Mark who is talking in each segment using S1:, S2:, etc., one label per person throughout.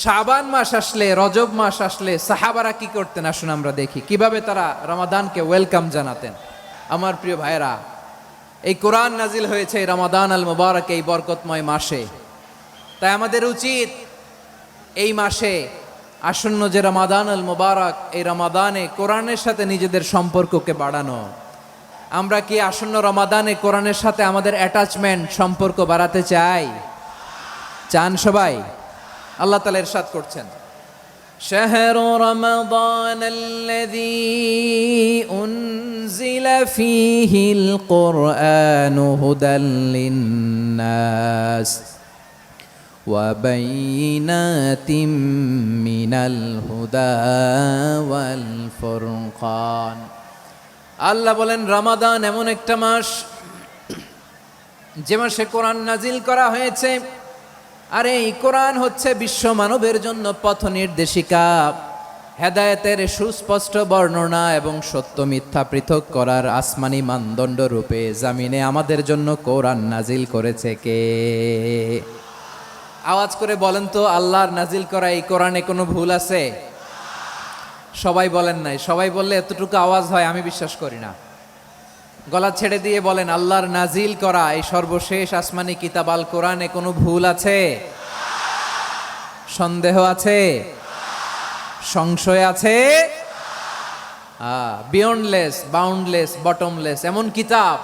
S1: শাবান মাস আসলে, রজব মাস আসলে সাহাবারা কি করতেন আসুন আমরা দেখি কিভাবে তারা রমাদানকে ওয়েলকাম জানাতেন। আমার প্রিয় ভাইরা, এই কোরআন নাজিল হয়েছে এই রমাদান আল মুবারক, এই বরকতময় মাসে। তাই আমাদের উচিত এই মাসে আসন্ন যে রমাদান আল মুবারক, এই রমাদানে কোরআনের সাথে নিজেদের সম্পর্ককে বাড়ানো। আমরা কি আসন্ন রমাদানে কোরআনের সাথে আমাদের অ্যাটাচমেন্ট, সম্পর্ক বাড়াতে চাই? চান সবাই? আল্লাহ তাআলা ইরশাদ করছেন, শাহরু রমাদানাল্লাযী উনজিলা ফীহিল কুরআনু হুদাল লিন্নাস ওয়া বাইয়িনাতিম মিনাল হুদা ওয়াল ফুরকান। আল্লাহ বলেন, রমাদান এমন একটা মাস যে মাসে কোরআন নাজিল করা হয়েছে। আর এই কোরআন হচ্ছে বিশ্ব মানবের জন্য পথ নির্দেশিকা, হেদায়েতের সুস্পষ্ট বর্ণনা এবং সত্য মিথ্যা পৃথক করার আসমানি মানদণ্ড রূপে জামিনে আমাদের জন্য কোরআন নাজিল করেছে কে? আওয়াজ করে বলেন তো, আল্লাহর নাজিল করা এই কোরআনে কোনো ভুল আছে? সবাই বলেন নাই। সবাই বললে এতটুকু আওয়াজ হয় আমি বিশ্বাস করি না। গলা ছেড়ে দিয়ে বলেন, আল্লাহর নাজিল করা এই সর্বশেষ আসমানি কিতাব আল কোরআনে কোনো ভুল আছে? সন্দেহ আছে? সংশয় আছে? বিয়ন্ডলেস, বাউন্ডলেস, বটমলেস, এমন কিতাব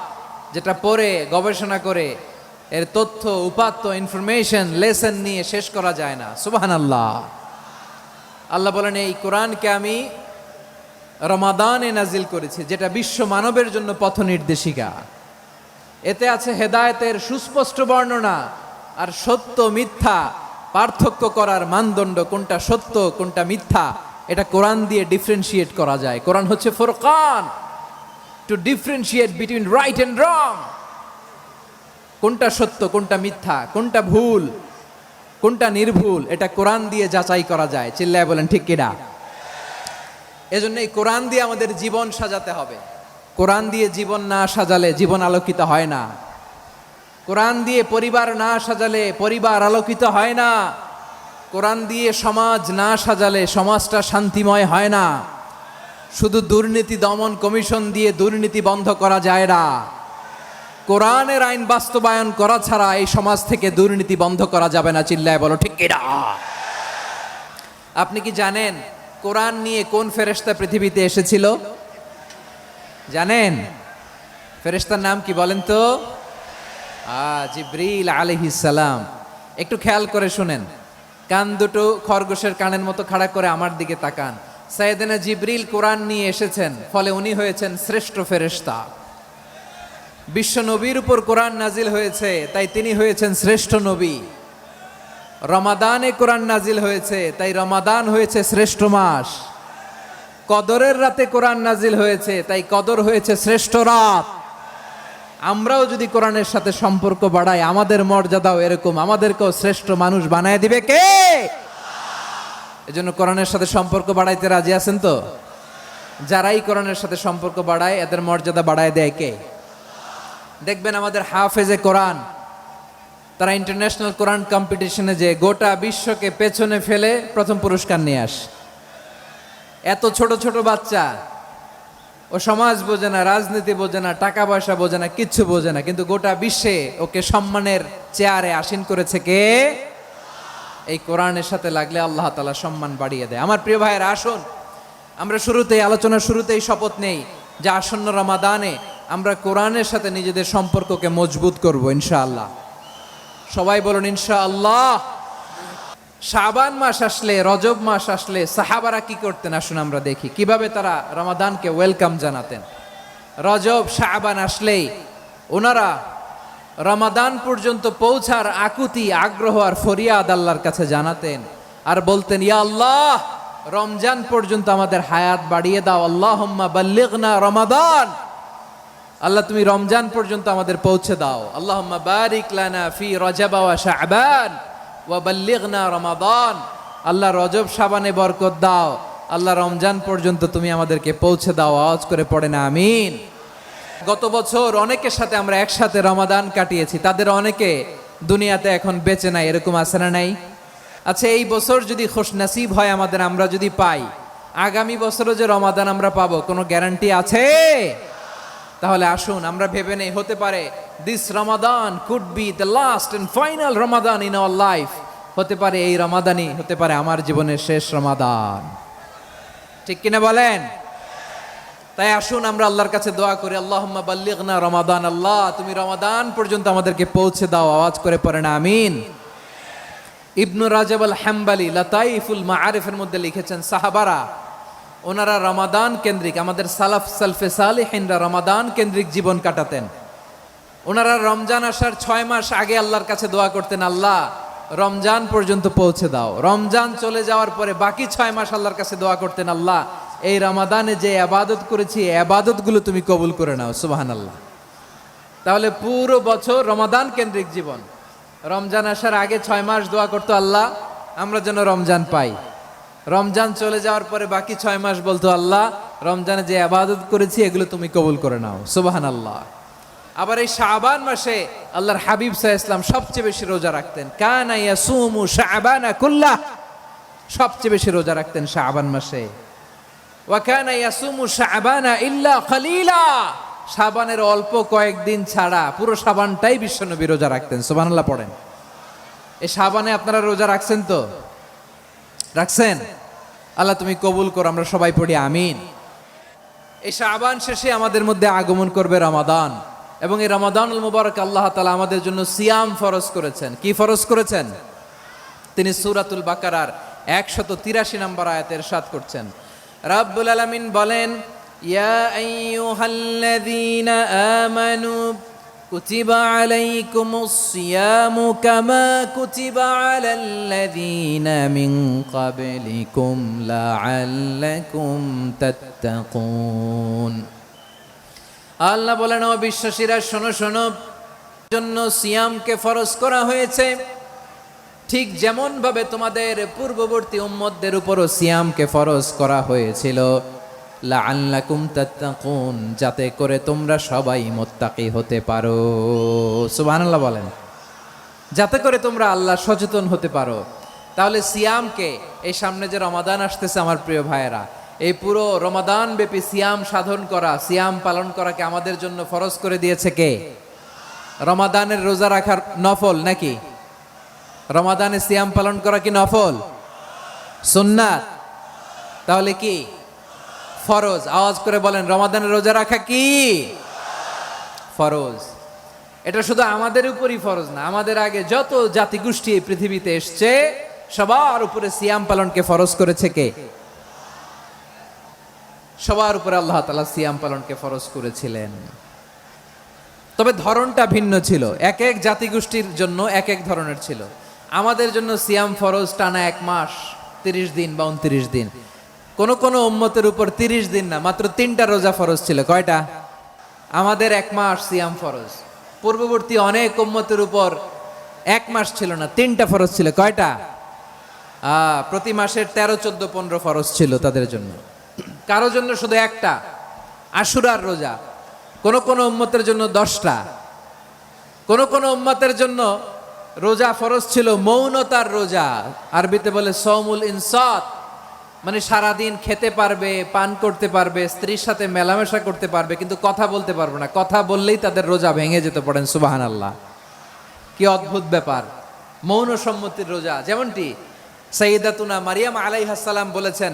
S1: যেটা পড়ে গবেষণা করে এর তথ্য, উপাত্ত, ইনফরমেশন, লেসন নিয়ে শেষ করা যায় না। সুবহানাল্লাহ। আল্লাহ বলেন, এই কোরআনকে আমি রমাদানে নাজিল করেছি, যেটা বিশ্ব মানবের জন্য পথ নির্দেশিকা। এতে আছে হেদায়েতের সুস্পষ্ট বর্ণনা আর সত্য মিথ্যা পার্থক্য করার মানদণ্ড, কোনটা সত্য কোনটা মিথ্যা এটা কোরআন দিয়ে ডিফারেন্সিয়েট করা যায়। কোরআন হচ্ছে ফুরকান, to differentiate between right and wrong. কোনটা সত্য কোনটা মিথ্যা, কোনটা ভুল কোনটা নির্ভুল, এটা কোরআন দিয়ে যাচাই করা যায়। চিল্লায় বলেন ঠিক কিনা? এজন্য এই কোরআন দিয়ে আমাদের জীবন সাজাতে হবে। কোরআন দিয়ে জীবন না সাজালে জীবন আলোকিত হয় না। কোরআন দিয়ে পরিবার না সাজালে পরিবার আলোকিত হয় না। কোরআন দিয়ে সমাজ না সাজালে সমাজটা শান্তিময় হয় না। শুধু দুর্নীতি দমন কমিশন দিয়ে দুর্নীতি বন্ধ করা যায় না। কোরআনের আইন বাস্তবায়ন করা ছাড়া এই সমাজ থেকে দুর্নীতি বন্ধ করা যাবে না। চিল্লায় বলো ঠিক কিনা? আপনি কি জানেন কোরআন নিয়ে কোন ফেরেশতা পৃথিবীতে এসেছিল? জানেন? ফেরেশতার নাম কি বলেন তো? জিবরিল আলাইহিস সালাম। একটু খেয়াল করে শুনেন, কান দুটো খরগোশের কানের মতো খাড়া করে আমার দিকে তাকান। সাইয়েদনা জিবরিল কোরআন নিয়ে এসেছেন, ফলে উনি হয়েছেন শ্রেষ্ঠ ফেরেশতা। বিশ্ব নবীর উপর কোরআন নাজিল হয়েছে, তাই তিনি হয়েছেন শ্রেষ্ঠ নবী। রমাদানে কোরআন নাজিল হয়েছে, তাই রমাদান হয়েছে শ্রেষ্ঠ মাস। কদরের রাতে কোরআন নাজিল হয়েছে, তাই কদর হয়েছে শ্রেষ্ঠ রাত। আমরাও যদি কোরআনের সাথে সম্পর্ক বাড়াই, আমাদের মর্যাদাও এরকম, আমাদেরকেও শ্রেষ্ঠ মানুষ বানায় দিবে কে? এজন্য কোরআনের সাথে সম্পর্ক বাড়াইতে রাজি আছেন তো? যারাই কোরআনের সাথে সম্পর্ক বাড়ায় এদের মর্যাদা বাড়ায় দেয় কে? দেখবেন আমাদের হাফেজে কোরআন, তারা ইন্টারন্যাশনাল কোরআন কম্পিটিশনে যে গোটা বিশ্বকে পেছনে ফেলে প্রথম পুরস্কার নিয়ে আসে। এত ছোট ছোট বাচ্চা, ও সমাজ বোঝে না, রাজনীতি বোঝে না, টাকা পয়সা বোঝে না, কিচ্ছু বোঝে না, কিন্তু গোটা বিশ্বে ওকে সম্মানের চেয়ারে আসীন করেছে কে? এই কোরআনের সাথে লাগলে আল্লাহ তাআলা সম্মান বাড়িয়ে দেয়। আমার প্রিয় ভাইয়েরা, আসুন আমরা আলোচনার শুরুতেই শপথ নেই যে আসন্ন রমাদানে আমরা কোরআনের সাথে নিজেদের সম্পর্ককে মজবুত করব ইনশাআল্লাহ। সবাই বলুন ইনশাআল্লাহ। শাবান মাস আসলে, রজব মাস আসলে সাহাবারা কি করতেন আসুন আমরা দেখি কিভাবে তারা রমাদানকে ওয়েলকাম জানাতেন। রজব শাবান আসলেই ওনারা রমাদান পর্যন্ত পৌঁছার আকুতি, আগ্রহ আর ফরিয়াদ আল্লাহর কাছে জানাতেন আর বলতেন, ইয়া আল্লাহ, রমজান পর্যন্ত আমাদের হায়াত বাড়িয়ে দাও। আল্লাহুম্মা বাল্লিগনা রমাদান। আল্লাহ তুমি রমজান পর্যন্ত আমাদের পৌঁছে দাও। আল্লাহুম্মা বারিক লানা ফি রজব ওয়া শাবান ওয়া বাল্লিগনা রমাদান। আল্লাহ রজব শাবানে বরকত দাও, আল্লাহ রমজান পর্যন্ত তুমি আমাদেরকে পৌঁছে দাও। আওয়াজ করে পড়েন আমিন। গত বছর অনেকের সাথে আমরা একসাথে রমাদান কাটিয়েছি, তাদের অনেকে দুনিয়াতে এখন বেঁচে নাই, এরকম আছে না নাই? আচ্ছা, এই বছর যদি খুশনসিব হয় আমাদের, আমরা যদি পাই, আগামী বছরও যে রমাদান আমরা পাবো কোনো গ্যারান্টি আছে? তাহলে আসুন আমরা ভেবে নেই, হতে পারে this Ramadan could be the last and final Ramadan in our life. হতে পারে এই রমাদানই হতে পারে আমার জীবনের শেষ রমাদান। ঠিক কিনা বলেন? তাই আসুন আমরা আল্লাহর কাছে দোয়া করি, আল্লাহুম্মা বাল্লিগনা রমাদান। আল্লাহ, তুমি রমাদান পর্যন্ত আমাদেরকে পৌঁছে দাও। আওয়াজ করে পড়েন আমিন। ইবনু রাজব আল হাম্বালি লাতাইফুল মাআরিফের মধ্যে লিখেছেন, সাহাবারা ওনারা রমাদান কেন্দ্রিক, আমাদের সালাফ সালফে সালিহিনরা রমাদান কেন্দ্রিক জীবন কাটাতেন। ওনারা রমজান আসার 6 মাস আগে আল্লাহর কাছে দোয়া করতেন, আল্লাহ রমজান পর্যন্ত পৌঁছে দাও। রমজান চলে যাওয়ার পরে বাকি 6 মাস আল্লাহর কাছে দোয়া করতেন, আল্লাহ এই রমাদানে যে ইবাদত করেছি এই ইবাদতগুলো তুমি কবুল করে নাও। সুবহানাল্লাহ। তাহলে পুরো বছর রমাদান কেন্দ্রিক জীবন। রমজান আসার আগে 6 মাস দোয়া করতো, আল্লাহ আমরা যেন রমজান পাই। রমজান চলে যাওয়ার পরে বাকি 6 মাস বলতো, আল্লাহ রমজানে যে ইবাদত করেছি এগুলো তুমি কবুল করে নাও। সুবহানাল্লাহ। আবার এই শাবান মাসে আল্লাহর হাবিব সাল্লাল্লাহু আলাইহি ওয়াসাল্লাম সবচেয়ে বেশি রোজা রাখতেন। কানা ইয়াসুমু শাবানা কুল্লাহ, সবচেয়ে বেশি রোজা রাখতেন শাবান মাসে। ওয়া কানা ইয়াসুমু শাবানা ইল্লা কলিলা, শাবানের অল্প কয়েকদিন ছাড়া পুরো শাবানটাই বিশ্বনবী রোজা রাখতেন। সুবহানাল্লাহ পড়েন। এই শাবানে আপনারা রোজা রাখছেন তো? রাখছেন? আল্লাহ তুমি কবুল করো, আমরা সবাই পড়ি আমিন। এই শাবান শেষে আমাদের মধ্যে আগমন করবে রমাদান, এবং এই রমাদানুল মুবারক আল্লাহ তাআলা আমাদের জন্য সিয়াম ফরজ করেছেন। কি ফরজ করেছেন? তিনি সূরাতুল বাকারার 183 নম্বর আয়াতে ইরশাদ করছেন, রাব্বুল আলামিন বলেন, ইয়া আইয়ুহাল্লাযীনা আমানু কুতিবা আলাইকুমুস সিয়ামু কামা কুতিবা আলাল্লাযীনা মিন ক্বাবলিকুম লাআল্লাকুম তাত্তাকুন। আল্লাহ বলেন, ও বিশ্বাসীরা শোনো শোনো, জন্য সিয়ামকে ফরজ করা হয়েছে, ঠিক যেমন ভাবে তোমাদের পূর্ববর্তী উম্মতদের উপরও সিয়ামকে ফরজ করা হয়েছিল, লাআল্লাকুম তাত্তাকুন, যাতে করে তোমরা সবাই মুত্তাকি হতে পারো। সুবহানাল্লাহ বলেন। যাতে করে তোমরা আল্লাহ সচেতন হতে পারো। তাহলে সিয়ামকে, এই সামনে যে রমাদান আসতেছে আমার প্রিয় ভাইয়েরা, এই পুরো রমাদান ব্যাপী সিয়াম সাধন করা, সিয়াম পালন করাকে আমাদের জন্য ফরজ করে দিয়েছে কে? রমাদানের রোজা রাখার নফল নাকি? রমাদানে সিয়াম পালন করা কি নফল? সুন্নাত। তাহলে কি ফরজ? আওয়াজ করে বলেন, রমাদানের রোজা রাখা কি ফরজ? এটা শুধু আমাদের উপরই ফরজ না, আমাদের আগে যত জাতিগোষ্ঠী এই পৃথিবীতে এসছে সবার উপরে সিয়াম পালনকে ফরজ করেছে কে? সবার উপরে আল্লাহ তাআলা সিয়াম পালনকে ফরজ করেছিলেন। তবে ধরনটা ভিন্ন ছিল, এক এক জাতিগোষ্ঠীর জন্য এক এক ধরনের ছিল। আমাদের জন্য সিয়াম ফরজ টানা 1 মাস 30 দিন বা 29 দিন। কোন কোন উম্মতের উপর 30 দিন না, মাত্র 3টা রোজা ফরজ ছিল। কয়টা? আমাদের 1 মাস সিয়াম ফরজ। পূর্ববর্তী অনেক উম্মতের উপর 1 মাস ছিল না, 3টা ফরজ ছিল। কয়টা? প্রতি মাসের 13, 14, 15 ফরজ ছিল তাদের জন্য। কারো জন্য শুধু একটা, আশুরার রোজা। কোন কোন উম্মতের জন্য 10টা। কোন কোন উম্মতের জন্য রোজা ফরজ ছিল মৌনতার রোজা, আরবিতে বলে সৌমুল ইনসাত, মানে সারাদিন খেতে পারবে, পান করতে পারবে, স্ত্রীর সাথে মেলামেশা করতে পারবে, কিন্তু কথা বলতে পারবে না। কথা বললেই তাদের রোজা ভেঙে যেতে। পড়েন সুবহানাল্লাহ। কি অদ্ভুত ব্যাপার! মৌন সম্মতির রোজা। যেমনটি সাইয়্যিদাতুনা মারিয়াম আলাইহাস সালাম বলেছেন,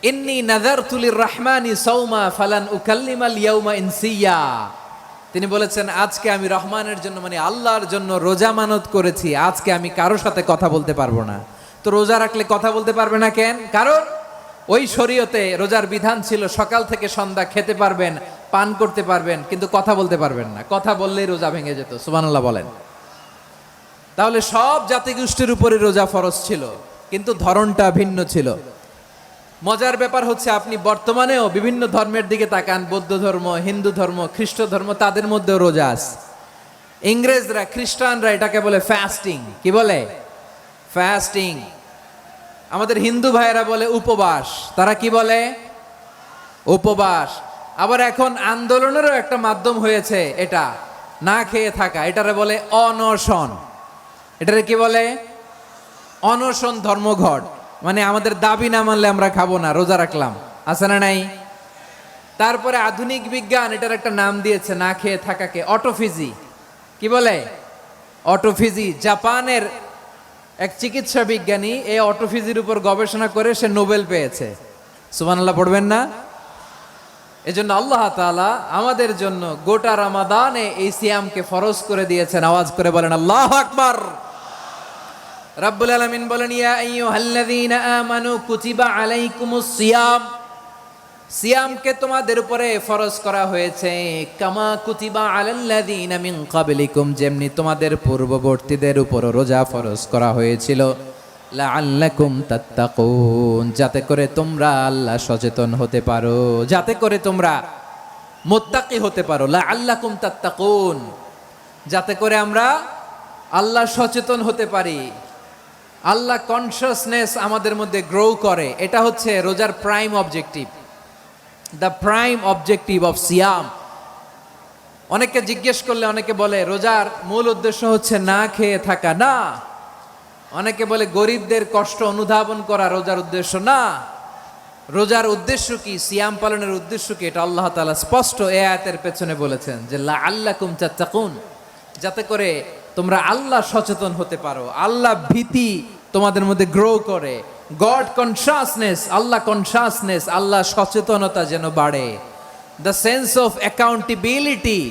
S1: ইন্নী নাযারতু লির-রাহমানি সাওমা ফালান উকাল্লিমাল ইয়াওমা ইনসিয়া। তিনি বলেছেন, আজকে আমি রহমানের জন্য, মানে আল্লাহর জন্য রোজা মানত করেছি, আজকে আমি কারোর সাথে কথা বলতে পারবো না। তো রোজা রাখলে কথা বলতে পারবে না কেন? কারণ ওই শরীয়তে রোজার বিধান ছিল সকাল থেকে সন্ধ্যা খেতে পারবেন, পান করতে পারবেন, কিন্তু কথা বলতে পারবেন না। কথা বললেই রোজা ভেঙে যেত। সুবহানাল্লাহ বলেন। তাহলে সব জাতিগোষ্ঠীর উপরে রোজা ফরজ ছিল, কিন্তু ধরনটা ভিন্ন ছিল। মজার ব্যাপার হচ্ছে, আপনি বর্তমানেও বিভিন্ন ধর্মের দিকে তাকান, বৌদ্ধ ধর্ম, হিন্দু ধর্ম, খ্রিস্ট ধর্ম, তাদের মধ্যেও রোজা আছে। ইংরেজরা, খ্রিস্টানরা এটাকে বলে ফাস্টিং। কি বলে? ফাস্টিং। আমাদের হিন্দু ভাইয়েরা বলে উপবাস। তারা কি বলে? উপবাস। আবার এখন আন্দোলনেরও একটা মাধ্যম হয়েছে এটা, না খেয়ে থাকা। এটারে বলে অনশন। এটারে কি বলে? অনশন ধর্মঘট, মানে আমাদের দাবি না মানলে আমরা খাবো না, রোজা রাখলাম, আছে না নাই? তারপরে আধুনিক বিজ্ঞান এটার একটা নাম দিয়েছে না খেয়ে থাকাকে, অটোফিজি। কি বলে? অটোফিজি। জাপানের এক চিকিৎসা বিজ্ঞানী এই অটোফিজির উপর গবেষণা করে সে নোবেল পেয়েছে। সুবহানাল্লাহ পড়বেন না? এজন্য আল্লাহ তাআলা আমাদের জন্য গোটা রমাদানে এই সিয়ামকে ফরজ করে দিয়েছেন। আওয়াজ করে বলেন আল্লাহু আকবার। রাব্বুল আলামিন বলেন, ইয়া আইয়ুহাল্লাযীনা আমানু কুতিবা আলাইকুমুস সিয়াম, সিয়ামকে তোমাদের উপরে ফরজ করা হয়েছে, কামা কুতিবা আলাল্লাযীনা মিন ক্বাবলিকুম, যেমনি তোমাদের পূর্ববর্তীদের উপর রোজা ফরজ করা হয়েছিল, লাআল্লাকুম তাত্তাকুন, যাতে করে তোমরা আল্লাহ সচেতন হতে পারো, যাতে করে তোমরা মুত্তাকি হতে পারো। লাআল্লাকুম তাত্তাকুন, যাতে করে আমরা আল্লাহ সচেতন হতে পারি, আল্লাহ কনসিয়াসনেস আমাদের মধ্যে গ্রো করে। এটা হচ্ছে রোজার prime objective, the prime objective of সিয়াম। অনেকে জিজ্ঞেস করলে অনেকে বলে রোজার মূল উদ্দেশ্য হচ্ছে না খেয়ে থাকা, না। অনেকে বলে গরিবদের কষ্ট অনুধাবন করা রোজার উদ্দেশ্য, না। রোজার উদ্দেশ্য কি, সিয়াম পালনের উদ্দেশ্য কি, এটা আল্লাহ তাআলা স্পষ্ট এই আয়াতের পেছনে বলেছেন যে লাআল্লাকুম তাত্তাকুন, যাতে করে তোমরা আল্লাহ সচেতন হতে পারো, আল্লাহ ভীতি তোমাদের মধ্যে গ্রো করে, গড কনসিয়াসনেস, আল্লাহ কনসিয়াসনেস, আল্লাহ সচেতনতা যেন বাড়ে, দ্য সেন্স অফ অ্যাকাউন্টেবিলিটি,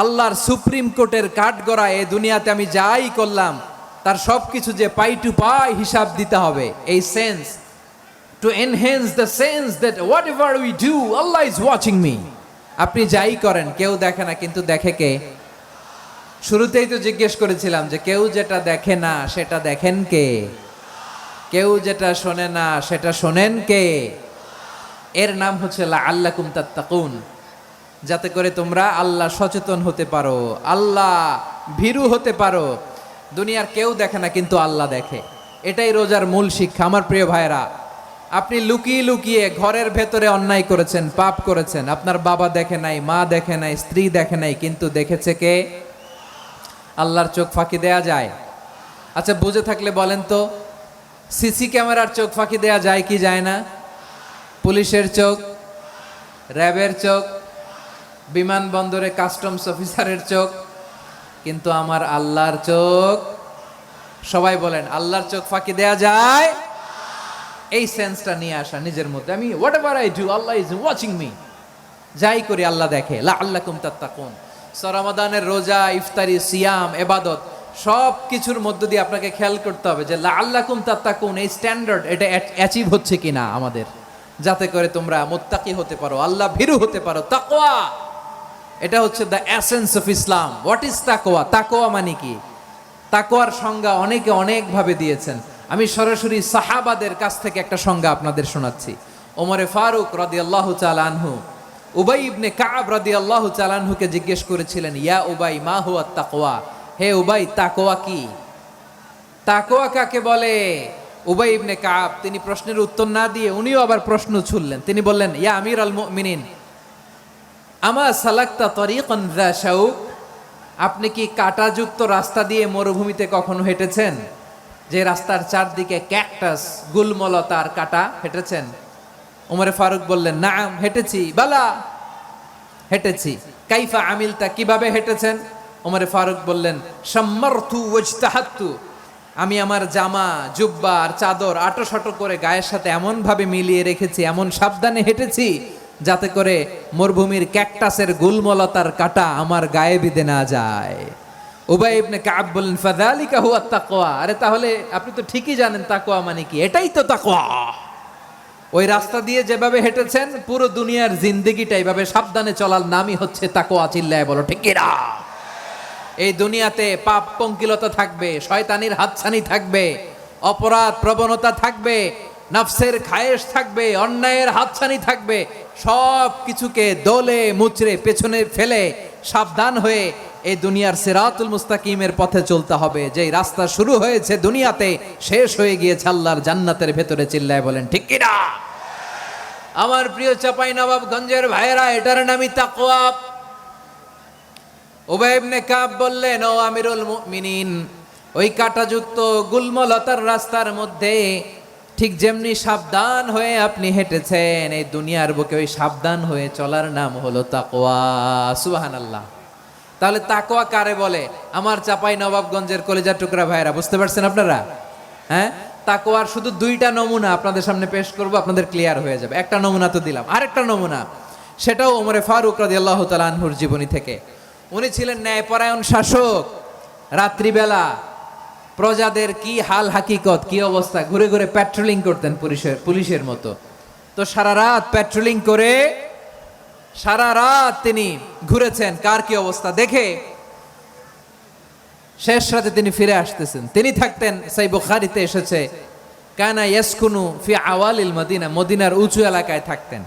S1: আল্লাহর সুপ্রিম কোর্টের কাঠগড়া এই দুনিয়াতে আমি যাই করলাম তার সবকিছু যে পাই টু পাই হিসাব দিতে হবে, এই sense, to enhance the sense that what ever we do Allah is watching me. আপনি যাই করেন কেউ দেখে না, কিন্তু দেখে কে? শুরুতেই তো জিজ্ঞেস করেছিলাম যে কেউ যেটা দেখে না সেটা দেখেন কে? কেউ যেটা শোনে না সেটা শোনেন কে? এর নাম হচ্ছে লাআল্লাকুম তাত্তাকুন, যাতে করে তোমরা আল্লাহ সচেতন হতে পারো, আল্লাহ ভীরু হতে পারো। দুনিয়ার কেউ দেখে না, কিন্তু আল্লাহ দেখে। এটাই রোজার মূল শিক্ষা। আমার প্রিয় ভাইরা, আপনি লুকিয়ে লুকিয়ে ঘরের ভেতরে অন্যায় করেছেন, পাপ করেছেন, আপনার বাবা দেখে নাই, মা দেখে নাই, স্ত্রী দেখে নাই, কিন্তু দেখেছে কে? আল্লাহর চোখ ফাঁকি দেয়া যায়? আচ্ছা বুঝে থাকলে বলেন তো, সিসি ক্যামেরার চোখ ফাঁকি দেয়া যায় কি যায় না? পুলিশের চোখ, র্যাবের চোখ, বিমানবন্দরে কাস্টমস অফিসারের চোখ, কিন্তু আমার আল্লাহর চোখ? সবাই বলেন আল্লাহর চোখ ফাঁকি দেয়া যায়? এই সেন্সটা নিয়ে আসা নিজের মধ্যে, আমি what ever I do Allah is watching me, যাই করি আল্লাহ দেখে। লাআল্লাকুম তাত্তাকুন। রমাদানের রোজা, ইফতারি, সিয়াম, ইবাদত সব কিছুর মধ্য দিয়ে আপনাকে খেয়াল করতে হবে যে লাআল্লাকুম তাত্তাকুন এই স্ট্যান্ডার্ড এটা অ্যাচিভ হচ্ছে কিনা আমাদের, যাতে করে তোমরা মুত্তাকি হতে পারো, আল্লাহ ভীরু হতে পারো। তাকওয়া, এটা হচ্ছে the essence of Islam. What is তাকওয়া? তাকওয়া মানে কি? তাকওয়ার সংজ্ঞা অনেকে অনেকভাবে দিয়েছেন। আমি সরাসরি সাহাবাদের কাছ থেকে একটা সংজ্ঞা আপনাদের শোনাচ্ছি। ওমরে ফারুক রাদিয়াল্লাহু তাআলা আনহু উবাই ইবনে কাব রাদিয়াল্লাহু তাআলা আনহুকে জিজ্ঞেস করেছিলেন, ইয়া উবাই মা হুয়া তাকওয়া, হে উবাই তাকওয়া কি? তাকওয়া কাকে বলে? উবাই ইবনে কাব তিনি প্রশ্নের উত্তর না দিয়ে উনিও আবার প্রশ্ন ছুড়লেন। তিনি বললেন, ইয়া আমির আল মুমিনিন, আমা সালাকতা তরিকান যা শাউক, আপনি কি কাঁটাযুক্ত রাস্তা দিয়ে মরুভূমিতে কখনো হেঁটেছেন? যে রাস্তার চারদিকে ক্যাকটাস, গুলমলতার কাঁটা, হেঁটেছেন? ওমরে ফারুক বললেন, নাম হেঁটেছি। বালা, হেঁটেছি। কাইফা আমিলতা, কিভাবে হেঁটেছেন? ওমরে ফারুক বললেন, শাম্মারতু ওয়াজতাহাতু, আমি আমার জামা, জুব্বা আর চাদর আটোসাটো করে গায়ের সাথে এমন ভাবে মিলিয়ে রেখেছি, এমন সাবধানে হেঁটেছি যাতে করে মরুভূমির ক্যাকটাসের গুলমলতার কাঁটা আমার গায়ে বিঁধে না যায়। উবাই ইবনে কাব বললেন, ফাযালিকা হুয়া তাকওয়া, আরে তাহলে আপনি তো ঠিকই জানেন তাকওয়া মানে কি, এটাই তো তাকওয়া। ওই রাস্তা দিয়ে যেভাবে হেঁটেছেন পুরো দুনিয়ার জিন্দেগিটা এইভাবে সাবধানে চলার নামই হচ্ছে তাকওয়া। চিল্লায় বলো ঠিক কিনা? এই দুনিয়াতে পাপ পঙ্কিলতা থাকবে, শয়তানির হাতছানি থাকবে, অপরাধ প্রবণতা থাকবে, নফসের খায়েশ থাকবে, অন্যায়ের হাতছানি থাকবে, সব কিছুকে দোলে মুচড়ে পেছনে ফেলে সাবধান হয়ে এই দুনিয়ার সিরাতুল মুস্তাকিমের পথে চলতে হবে। যেই রাস্তা শুরু হয়েছে দুনিয়াতে শেষ হয়ে গিয়েছে আল্লাহর জান্নাতের ভেতরে। চিল্লায় বলেন ঠিক কিনা? আমার প্রিয় চাপাই নবাবগঞ্জের ভাইয়েরা, এটার নামই তাকওয়া। উবাই ইবনে কাব বললেন, ও আমিরুল মুমিনিন, ওই কাঁটাযুক্ত গুল্মলতার রাস্তার মধ্যে ঠিক যেমনি সাবধান হয়ে আপনি হেঁটেছেন, এই দুনিয়ার বুকে ওই সাবধান হয়ে চলার নাম হলো তাকওয়া। সুবহানাল্লাহ। তাহলে তাকওয়া কারে বলে? আমার চাপাই নবাবগঞ্জের কলিজার টুকরা ভাইরা, বুঝতে পারছেন আপনারা? হ্যাঁ, তাকওয়ার শুধু দুইটা নমুনা আপনাদের সামনে পেশ করব, আপনাদের ক্লিয়ার হয়ে যাবে। একটা নমুনা তো দিলাম, আরেকটা নমুনা, সেটাও ওমরে ফারুক রাদিয়াল্লাহু তাআলা আনহুর জীবনী থেকে। উনি ছিলেন ন্যায়পরায়ণ শাসক। রাত্রিবেলা প্রজাদের কি হাল হাকিকত, কি অবস্থা, ঘুরে ঘুরে প্যাট্রোলিং করতেন পুলিশের মতো। তো সারা রাত প্যাট্রোলিং করে সারা রাত তিনি ঘুরেছেন কার কি অবস্থা দেখে। শেষ রাতে তিনি ফিরে আসতেছেন। তিনি থাকতেন, সহিহ বুখারীতে এসেছে, কানা ইয়াসকুনু ফি আওয়ালিল মদিনা, মদিনার উঁচু এলাকায় থাকতেন।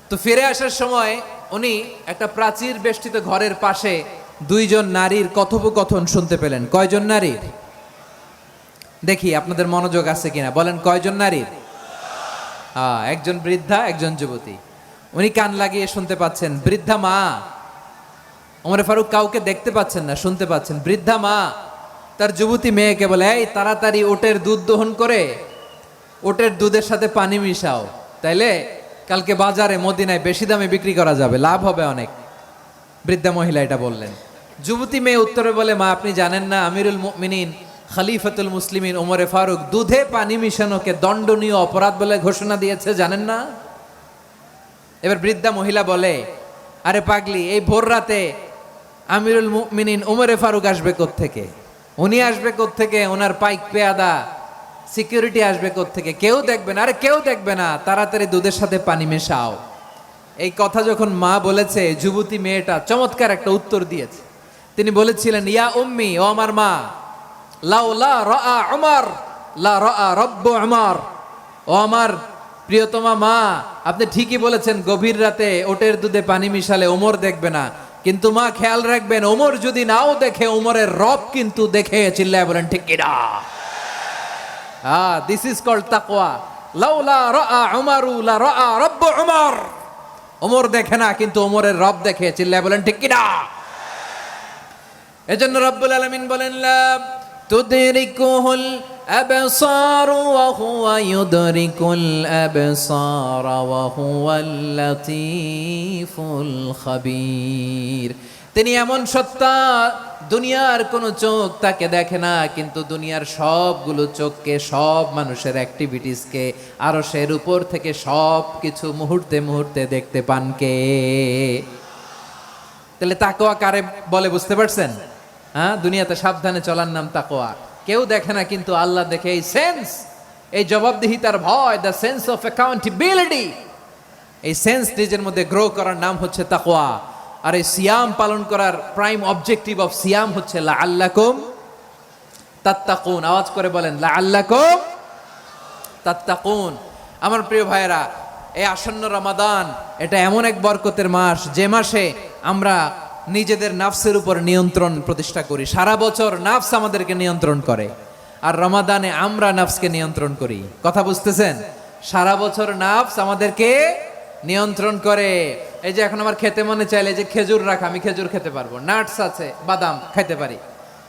S1: তো ফিরে আসার সময় উনি একটা প্রাচীর বেষ্টিত ঘরের পাশে দুইজন নারীর কথোপকথন শুনতে পেলেন। কয়জন নারীর? দেখি আপনাদের মনোযোগ আছে কিনা, বলেন কয়জন নারীর? একজন বৃদ্ধা, একজন যুবতী। উনি কান লাগিয়ে শুনতে পাচ্ছেন। বৃদ্ধা মা, ওমর ফারুক কাউকে দেখতে পাচ্ছেন না, শুনতে পাচ্ছেন। বৃদ্ধা মা তার যুবতী মেয়েকে বলে, এই তাড়াতাড়ি ওটের দুধ দহন করে ওটের দুধের সাথে পানি মিশাও, তাইলে কালকে বাজারে মদিনায় বেশি দামে বিক্রি করা যাবে, লাভ হবে অনেক। বৃদ্ধা মহিলা এটা বললেন। যুবতী মেয়ে উত্তরে বলে, মা আপনি জানেন না আমিরুল মুমিনিন খলিফাতুল মুসলিমিন ওমরে ফারুক দুধে পানি মিশানোকে দণ্ডনীয় অপরাধ বলে ঘোষণা দিয়েছে, জানেন না? এবার বৃদ্ধা মহিলা বলে, আরে পাগলি, এই ভোর রাতে আমিরুল মুমিনিন ওমরে ফারুক আসবে কোত্থেকে? উনি আসবে কোত্থেকে? ওনার পাইক পেয়াদা সিকিউরিটি আসবে কোত্থেকে? কেউ দেখবে না। আরে কেউ দেখবে না, তাড়াতাড়ি দুধের সাথে পানি মেশাও। এই কথা যখন মা বলেছে, যুবতী মেয়েটা চমৎকার একটা উত্তর দিয়েছে। তিনি বলেছিলেন, ইয়া উম্মি, ও আমার মা, লাউলা রাআ উমর লা রাআ রব্বু উমর। ও আমার প্রিয়তমা মা, আপনি ঠিকই বলেছেন, গভীর রাতে ওটের দুধে পানি মিশালে ওমর দেখবে না, কিন্তু মা খেয়াল রাখবেন, ওমর যদি নাও দেখে, ওমরের রব কিন্তু দেখে। চিল্লায় বলেন ঠিক কিনা? দিস ইজ কল্ড তাকওয়া। লাউলা রাআ উমরু লা রাআ রব্বু উমর। ওমর দেখে না, কিন্তু ওমরের রব দেখে। চিল্লায় বলেন ঠিক কিনা? এজন্য রব্বুল আলামিন বলেন, লা তুদরিকুহুল আবসার ওয়া হুয়া ইউদরিকুল আবসার ওয়া হুয়াল লাতীফুল খাবীর। তিনি এমন সত্তা, দুনিয়ার কোনো চোখ তাকে দেখে না, কিন্তু দুনিয়ার সবগুলো চোখকে, সব মানুষের অ্যাক্টিভিটিসকে আরশের উপর থেকে সব কিছু মুহূর্তে মুহূর্তে দেখতে পান কে? তাহলে তাকওয়া কারে বলে বুঝতে পারছেন? দুনিয়াতে সাবধানে চলার নাম তাকওয়া। কেউ দেখে না, কিন্তু আল্লাহ দেখে। এই সেন্স, এই জবাবদিহিতার ভয়, দ্য সেন্স অফ অ্যাকাউন্টেবিলিটি, এই সেন্স নিজের মধ্যে গ্রো করার নাম হচ্ছে তাকওয়া। আর এই সিয়াম পালন করার প্রাইম অবজেক্টিভ অফ সিয়াম হচ্ছে লাআল্লাকুম তাত্তাকুন। আওয়াজ করে বলেন, লাআল্লাকুম তাত্তাকুন। আমার প্রিয় ভাইয়েরা, এই আসন্ন রমাদান, এটা এমন এক বরকতের মাস, যে মাসে আমরা নিজেদের নাফসের উপর নিয়ন্ত্রণ প্রতিষ্ঠা করি। সারা বছর নাফস আমাদেরকে নিয়ন্ত্রণ করে, আর রমাদানে আমরা নাফসকে নিয়ন্ত্রণ করি। কথা বুঝতেছেন? সারা বছর নাফস আমাদেরকে নিয়ন্ত্রণ করে। এই যে এখন আমার খেতে মনে চাইলে যে খেজুর রাখা, আমি খেজুর খেতে পারবো। নাটস আছে, বাদাম খাইতে পারি।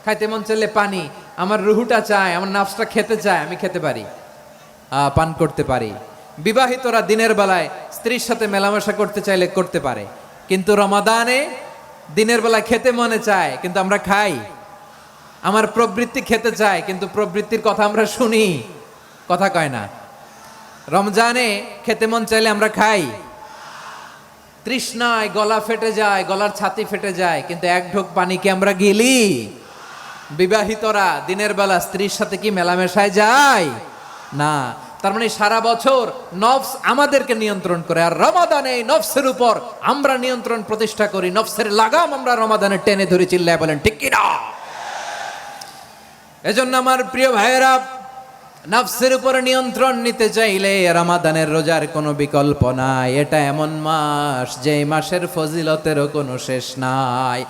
S1: খাইতে মন চাইলে পানি, আমার রুহুটা চায়, আমার নাফসটা খেতে চায়, আমি খেতে পারি, পান করতে পারি। বিবাহিতরা দিনের বেলায় স্ত্রীর সাথে মেলামেশা করতে চাইলে করতে পারে, কিন্তু রমাদানে দিনের বেলায় খেতে মনে চায়, কিন্তু আমরা খাই। আমার প্রবৃত্তি খেতে চায়, কিন্তু প্রবৃত্তির কথা আমরা শুনি, কথা কয় না। রমজানে খেতে মন চাইলে আমরা খাই, তৃষ্ণায় গলা ফেটে যায়, গলার ছাতি ফেটে যায়, কিন্তু এক ঢোক পানিকে আমরা গিলি। বিবাহিতরা দিনের বেলা স্ত্রীর সাথে কি মেলামেশায় যায় না। তার মানে সারা বছর নফস আমাদেরকে নিয়ন্ত্রণ করে, আর রমাদানে নফসের উপর আমরা নিয়ন্ত্রণ প্রতিষ্ঠা করি। নফসের লাগাম আমরা রমাদানে টেনে ধরে। চিল্লায় বলেন ঠিক কিনা? এজন্য আমার প্রিয় ভাইয়েরা, নফসের উপর নিয়ন্ত্রণ নিতে চাইলে রমাদানের রোজার কোনো বিকল্প নাই। এটা এমন মাস, যে মাসের ফজিলতেরও কোনো শেষ নাই।